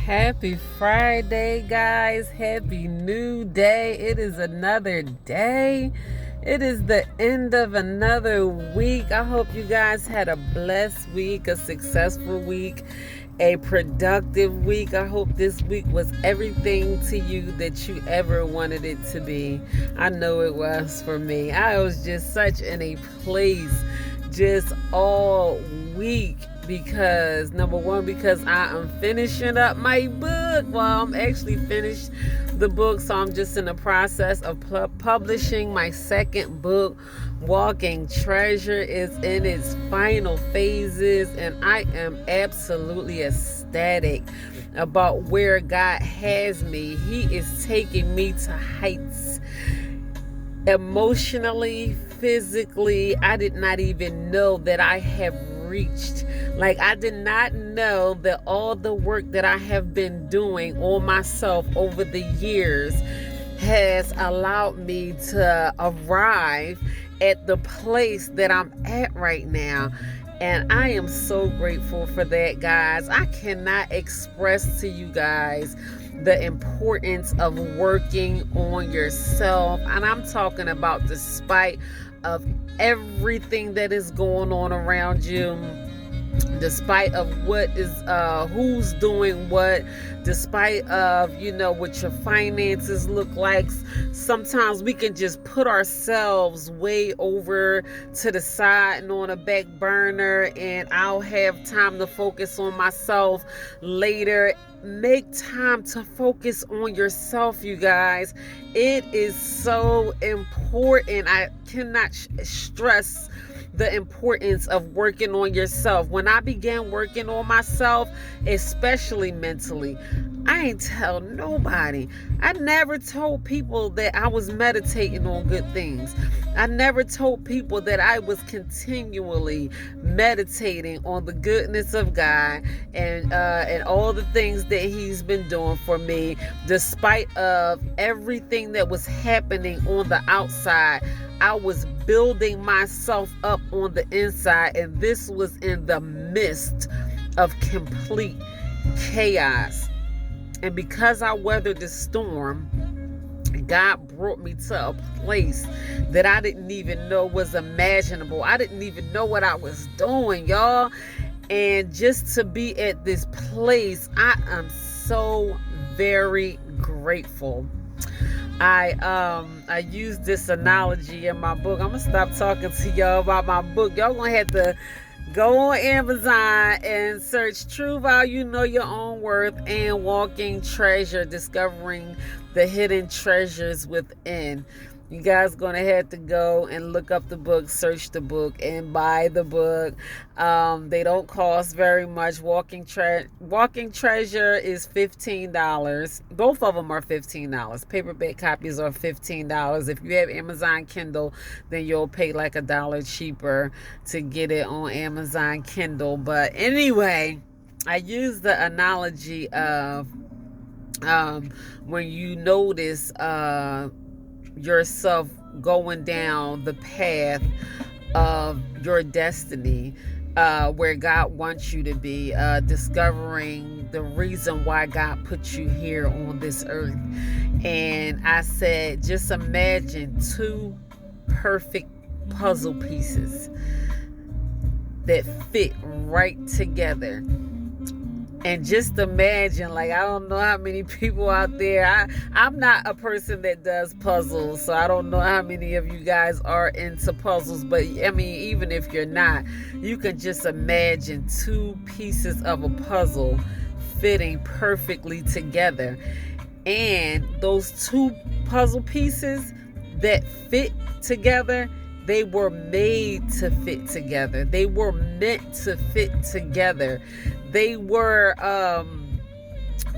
Happy Friday, guys. Happy new day. It is another day. It is the end of another week. I hope you guys had a blessed week, a successful week, a productive week. I hope this week was everything to you that you ever wanted it to be. I know it was for me. I was just such in a place just all week because number one, because I am finishing up my book. Well, I'm actually finished the book, so I'm just in the process of publishing my second book. Walking Treasure is in its final phases, and I am absolutely ecstatic about where God has me. He is taking me to heights emotionally, physically. I did not even know that I have reached. Like, I did not know that all the work that I have been doing on myself over the years has allowed me to arrive at the place that I'm at right now. And I am so grateful for that, guys. I cannot express to you guys the importance of working on yourself. And I'm talking about despite of everything that is going on around you, despite of what is who's doing what, despite of what your finances look like. Sometimes we can just put ourselves way over to the side and on a back burner, and I'll have time to focus on myself later. Make time to focus on yourself, you guys. It is so important. I cannot stress the importance of working on yourself. When I began working on myself, especially mentally, I ain't tell nobody. I never told people that I was meditating on good things. I never told people that I was continually meditating on the goodness of God and all the things that He's been doing for me, despite of everything that was happening on the outside. I was building myself up on the inside, and this was in the midst of complete chaos. And because I weathered the storm, God brought me to a place that I didn't even know was imaginable. I didn't even know what I was doing, y'all. And just to be at this place, I am so very grateful. I use this analogy in my book. I'm gonna stop talking to y'all about my book. Y'all gonna have to go on Amazon and search True Value, Know Your Own Worth, and Walking Treasure, Discovering the Hidden Treasures Within. You guys gonna have to go and look up the book, search the book, and buy the book. They don't cost very much. Walking Treasure is $15. Both of them are $15. Paperback copies are $15. If you have Amazon Kindle, then you'll pay like $1 cheaper to get it on Amazon Kindle. But anyway, I use the analogy of when you notice yourself going down the path of your destiny, where God wants you to be, discovering the reason why God put you here on this earth. And I said, just imagine two perfect puzzle pieces that fit right together. And just imagine, like, I don't know how many people out there, I'm not a person that does puzzles, so I don't know how many of you guys are into puzzles, but I mean, even if you're not, you can just imagine two pieces of a puzzle fitting perfectly together. And those two puzzle pieces that fit together, they were made to fit together. They were meant to fit together. They were,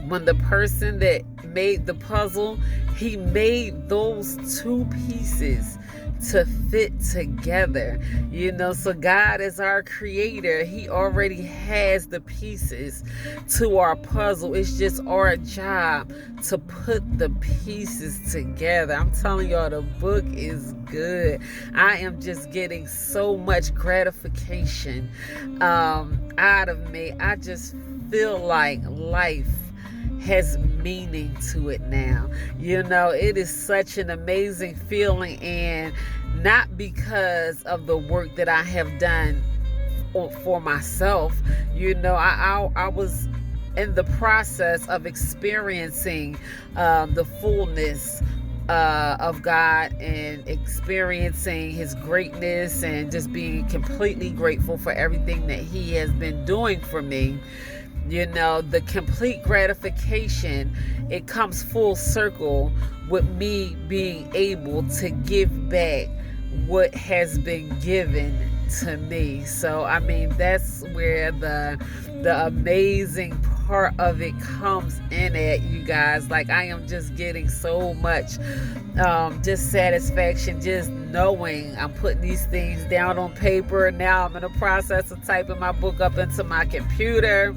when the person that made the puzzle, he made those two pieces to fit together. So God is our creator. He already has the pieces to our puzzle. It's just our job to put the pieces together. I'm telling y'all, the book is good. I am just getting so much gratification out of me. I just feel like life has meaning to it now. It is such an amazing feeling, and not because of the work that I have done for myself. I was in the process of experiencing the fullness of God, and experiencing his greatness, and just being completely grateful for everything that he has been doing for me. The complete gratification, it comes full circle with me being able to give back what has been given to me. So that's where the amazing part of it comes in at, you guys. Like, I am just getting so much just satisfaction just knowing I'm putting these things down on paper. Now I'm in the process of typing my book up into my computer,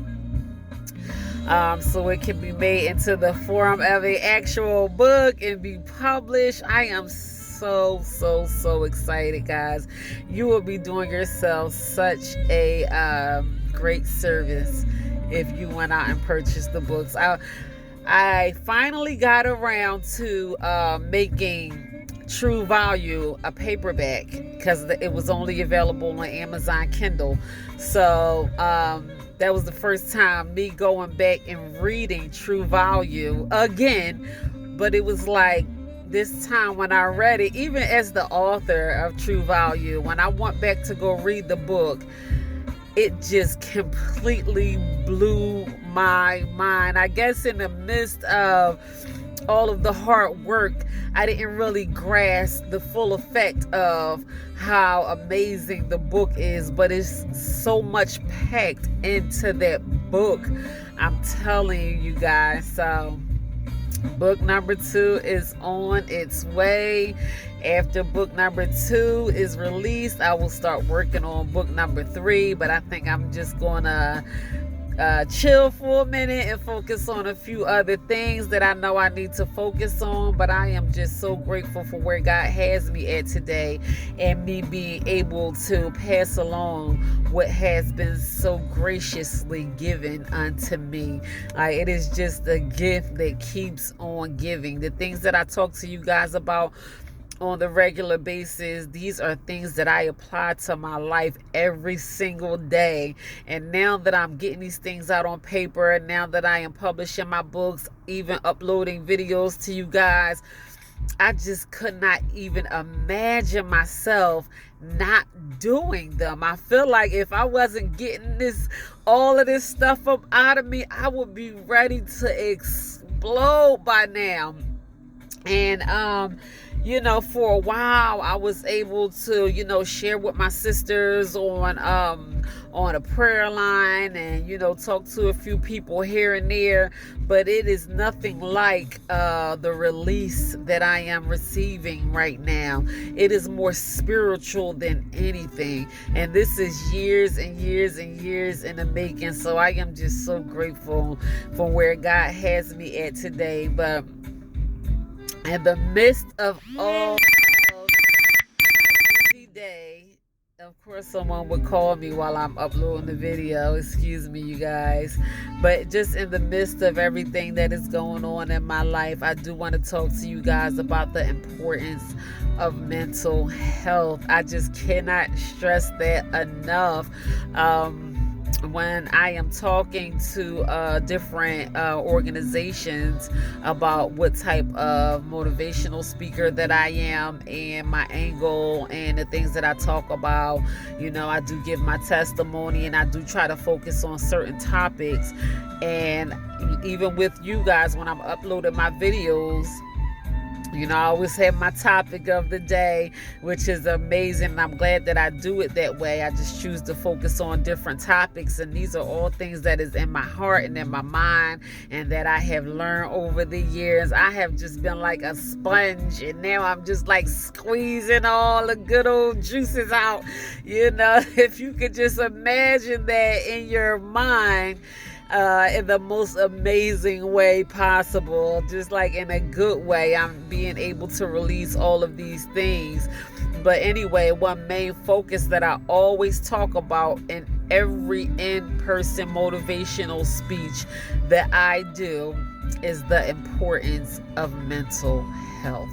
so it can be made into the form of an actual book and be published. I am so excited, guys. You will be doing yourself such a great service if you went out and purchased the books. I finally got around to making True Value a paperback, because it was only available on Amazon Kindle. So that was the first time me going back and reading True Value again. But it was like, this time when I read it, even as the author of True Value, when I went back to go read the book, it just completely blew my mind. I guess in the midst of all of the hard work, I didn't really grasp the full effect of how amazing the book is, but it's so much packed into that book. I'm telling you guys. So book number 2 is on its way. After book number 2 is released, I will start working on book number 3, but I think I'm just gonna chill for a minute and focus on a few other things that I know I need to focus on. But I am just so grateful for where God has me at today, and me being able to pass along what has been so graciously given unto me. It is just a gift that keeps on giving. The things that I talk to you guys about on the regular basis, these are things that I apply to my life every single day. And now that I'm getting these things out on paper, now that I am publishing my books, even uploading videos to you guys, I just could not even imagine myself not doing them. I feel like if I wasn't getting all of this stuff up out of me, I would be ready to explode by now. And for a while I was able to share with my sisters on a prayer line, and talk to a few people here and there, but it is nothing like the release that I am receiving right now. It is more spiritual than anything, and this is years and years and years in the making. So I am just so grateful for where God has me at today. But in the midst of all of my busy day, of course someone would call me while I'm uploading the video. Excuse me, you guys. But just in the midst of everything that is going on in my life, I do want to talk to you guys about the importance of mental health. I just cannot stress that enough. When I am talking to different organizations about what type of motivational speaker that I am, and my angle and the things that I talk about, I do give my testimony, and I do try to focus on certain topics. And even with you guys, when I'm uploading my videos, I always have my topic of the day, which is amazing. And I'm glad that I do it that way. I just choose to focus on different topics. And these are all things that is in my heart and in my mind, and that I have learned over the years. I have just been like a sponge, and now I'm just like squeezing all the good old juices out. If you could just imagine that in your mind, in the most amazing way possible, just like in a good way, I'm being able to release all of these things. But anyway, one main focus that I always talk about in every in-person motivational speech that I do is the importance of mental health.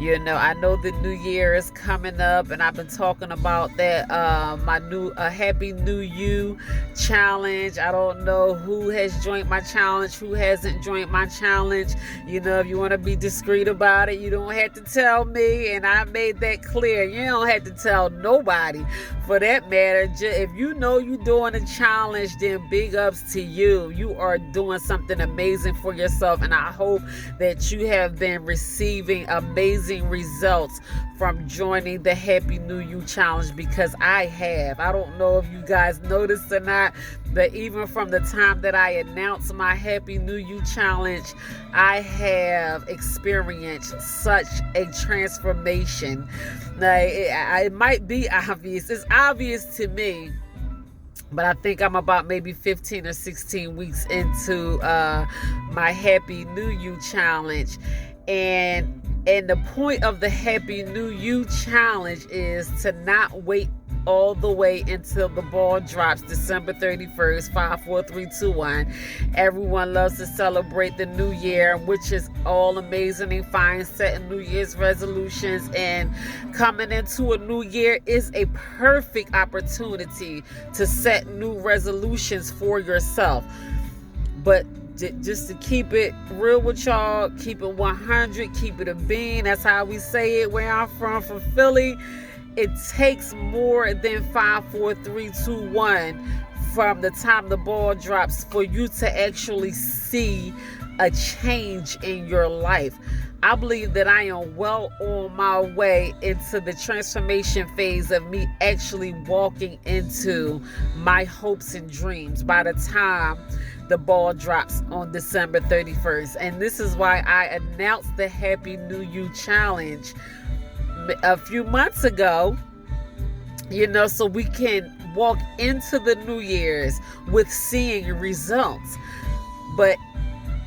You know, I know the new year is coming up, and I've been talking about that my new Happy New You challenge. I don't know who has joined my challenge, who hasn't joined my challenge. You know, if you want to be discreet about it, you don't have to tell me, and I made that clear. You don't have to tell nobody for that matter. If you know you're doing a challenge, then big ups to you. You are doing something amazing for yourself, and I hope that you have been receiving amazing results from joining the Happy New You challenge, because I have. I don't know if you guys noticed or not, but even from the time that I announced my Happy New You challenge, I have experienced such a transformation. Now, it might be obvious. It's obvious to me, but I think I'm about maybe 15 or 16 weeks into my Happy New You challenge. And the point of the Happy New You challenge is to not wait all the way until the ball drops December 31st, 5, 4, 3, 2, 1. Everyone loves to celebrate the new year, which is all amazing and fine, setting New Year's resolutions, and coming into a new year is a perfect opportunity to set new resolutions for yourself. But just to keep it real with y'all, keep it 100, keep it a bean. That's how we say it where I'm from Philly. It takes more than 5, 4, 3, 2, 1 from the time the ball drops for you to actually see a change in your life. I believe that I am well on my way into the transformation phase of me actually walking into my hopes and dreams by the time the ball drops on December 31st. And this is why I announced the Happy New You challenge a few months ago, you know, so we can walk into the New Year's with seeing results. But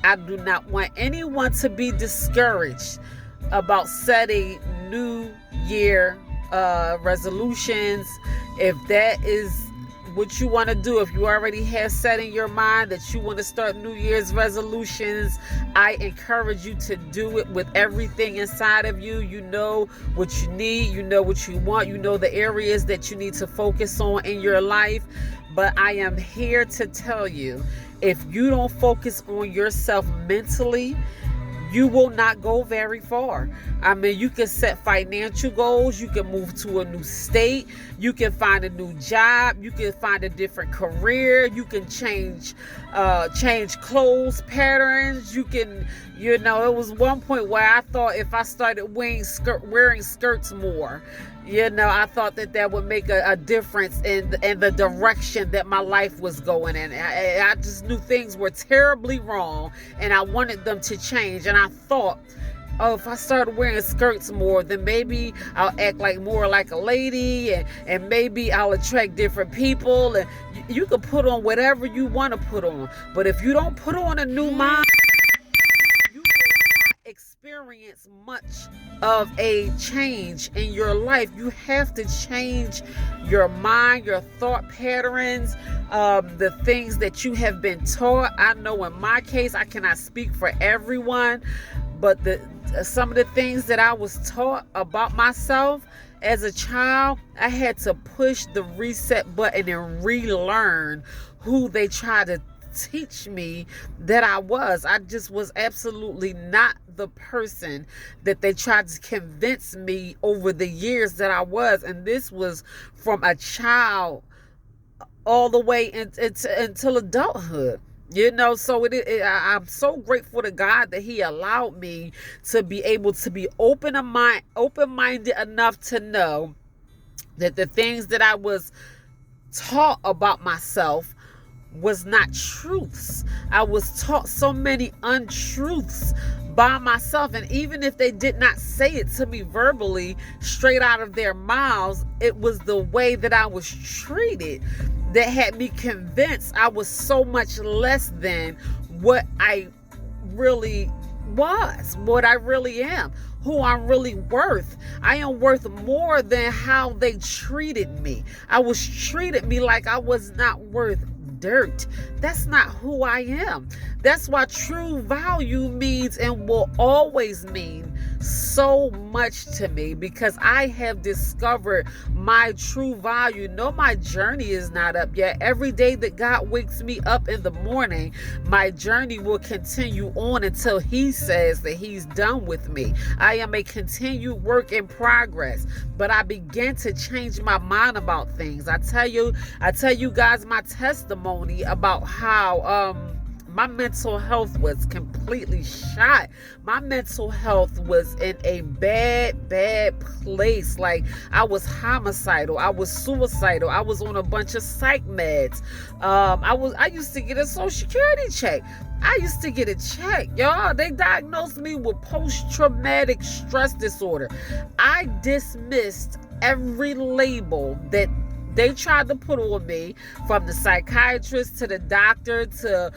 I do not want anyone to be discouraged about setting New Year resolutions. If that is what you want to do, if you already have set in your mind that you want to start New Year's resolutions, I encourage you to do it with everything inside of you. You know what you need, you know what you want, you know the areas that you need to focus on in your life. But I am here to tell you, if you don't focus on yourself mentally, you will not go very far. I mean, you can set financial goals, you can move to a new state, you can find a new job, you can find a different career, you can change clothes patterns, you can, you know, it was one point where I thought if I started wearing skirts more, you know, I thought that would make a difference in the direction that my life was going in. I just knew things were terribly wrong, and I wanted them to change. And I thought, oh, if I started wearing skirts more, then maybe I'll act like more like a lady, and maybe I'll attract different people. And you can put on whatever you want to put on, but if you don't put on a new mind, you will not experience much of a change in your life. You have to change your mind, your thought patterns, the things that you have been taught. I know in my case, I cannot speak for everyone, but some of the things that I was taught about myself as a child, I had to push the reset button and relearn who they tried to teach me that I was. I just was absolutely not the person that they tried to convince me over the years that I was. And this was from a child all the way until adulthood. You know, so I'm so grateful to God that He allowed me to be able to be open-minded enough to know that the things that I was taught about myself was not truths. I was taught so many untruths by myself, and even if they did not say it to me verbally straight out of their mouths, it was the way that I was treated that had me convinced I was so much less than what I really was, what I really am, who I'm really worth. I am worth more than how they treated me. I was treated me like I was not worth dirt. That's not who I am. That's why true value means and will always mean so much to me, because I have discovered my true value. No, my journey is not up yet. Every day that God wakes me up in the morning, my journey will continue on until He says that He's done with me. I am a continued work in progress, but I began to change my mind about things. I tell you guys my testimony about how my mental health was completely shot. My mental health was in a bad place. Like, I was homicidal. I was suicidal. I was on a bunch of psych meds. I used to get a social security check. I used to get a check, y'all. They diagnosed me with post-traumatic stress disorder. I dismissed every label that they tried to put on me, from the psychiatrist to the doctor to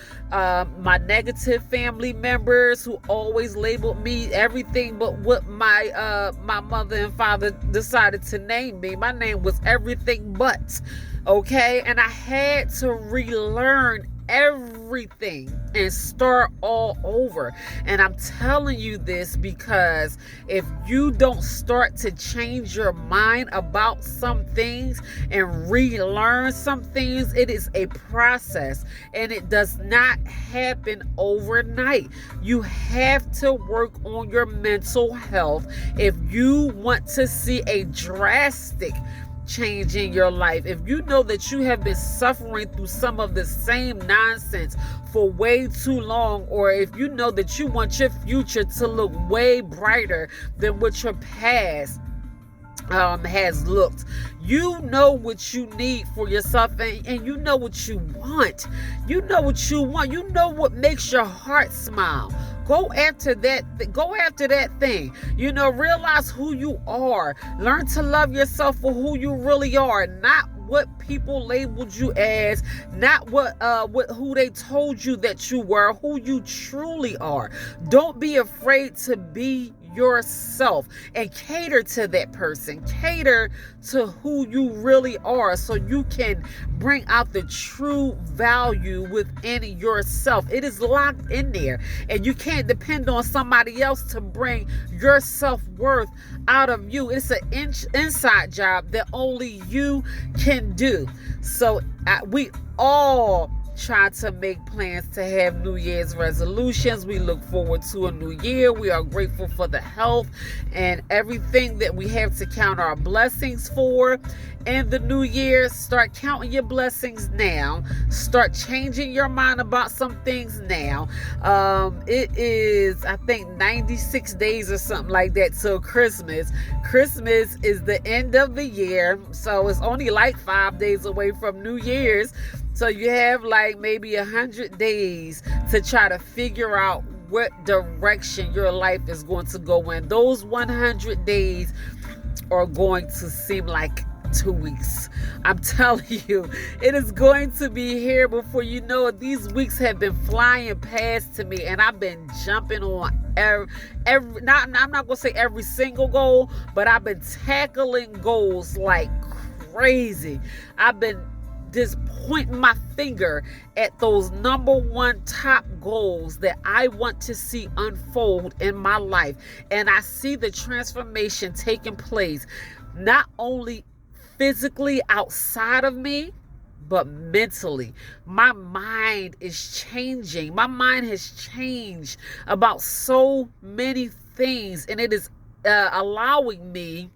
my negative family members who always labeled me everything but what my mother and father decided to name me. My name was everything but, okay? And I had to relearn everything and start all over. And I'm telling you this because if you don't start to change your mind about some things and relearn some things, it is a process and it does not happen overnight. You have to work on your mental health if you want to see a drastic change in your life. If you know that you have been suffering through some of the same nonsense for way too long, or if you know that you want your future to look way brighter than what your past has looked, you know what you need for yourself, and you know what you want. You know what you want. You know what makes your heart smile. Go after that. Go after that thing. You know, realize who you are. Learn to love yourself for who you really are, not what people labeled you as, not who they told you that you were, who you truly are. Don't be afraid to be yourself and cater to that person. Cater to who you really are so you can bring out the true value within yourself. It is locked in there, and you can't depend on somebody else to bring your self-worth out of you. It's an inside job that only you can do. So we all try to make plans to have New Year's resolutions. We look forward to a new year. We are grateful for the health and everything that we have to count our blessings for. In the new year, start counting your blessings now. Start changing your mind about some things now. It is, I think, 96 days or something like that till Christmas. Christmas is the end of the year, so it's only like 5 days away from New Year's. So you have like maybe 100 days to try to figure out what direction your life is going to go in. Those 100 days are going to seem like 2 weeks. I'm telling you, it is going to be here before you know it. These weeks have been flying past to me, and I've been jumping on I'm not going to say every single goal, but I've been tackling goals like crazy. I've been just pointing my finger at those number one top goals that I want to see unfold in my life. And I see the transformation taking place, not only physically outside of me, but mentally. My mind is changing. My mind has changed about so many things, and it is allowing me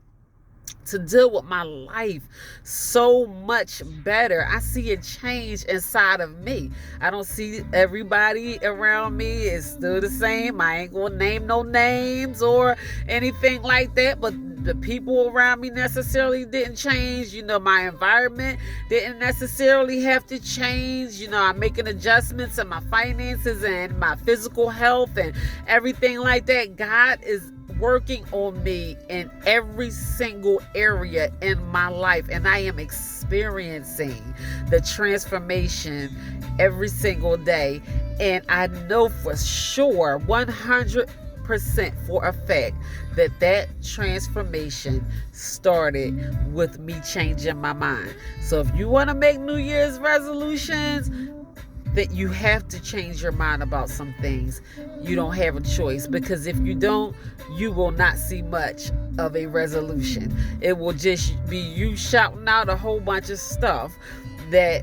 to deal with my life so much better. I see a change inside of me. I don't see everybody around me is still the same. I ain't gonna name no names or anything like that, but the people around me necessarily didn't change. You know, my environment didn't necessarily have to change. You know, I'm making adjustments in my finances and my physical health and everything like that. God is working on me in every single area in my life, and I am experiencing the transformation every single day. And I know for sure 100% 100% for a fact that transformation started with me changing my mind. So if you want to make New Year's resolutions, that you have to change your mind about some things. You don't have a choice, because if you don't, you will not see much of a resolution. It will just be you shouting out a whole bunch of stuff that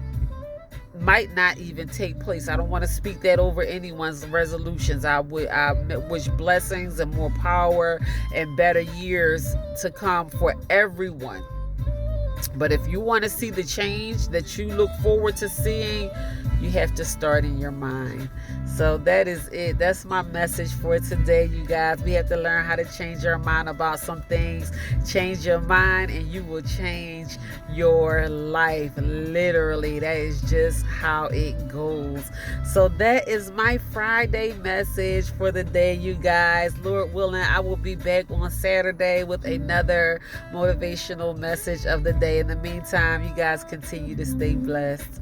might not even take place. I don't want to speak that over anyone's resolutions. I wish blessings and more power and better years to come for everyone. But if you want to see the change that you look forward to seeing, you have to start in your mind. So that is it. That's my message for today, you guys. We have to learn how to change our mind about some things. Change your mind and you will change your life. Literally, that is just how it goes. So that is my Friday message for the day, you guys. Lord willing, I will be back on Saturday with another motivational message of the day. In the meantime, you guys continue to stay blessed.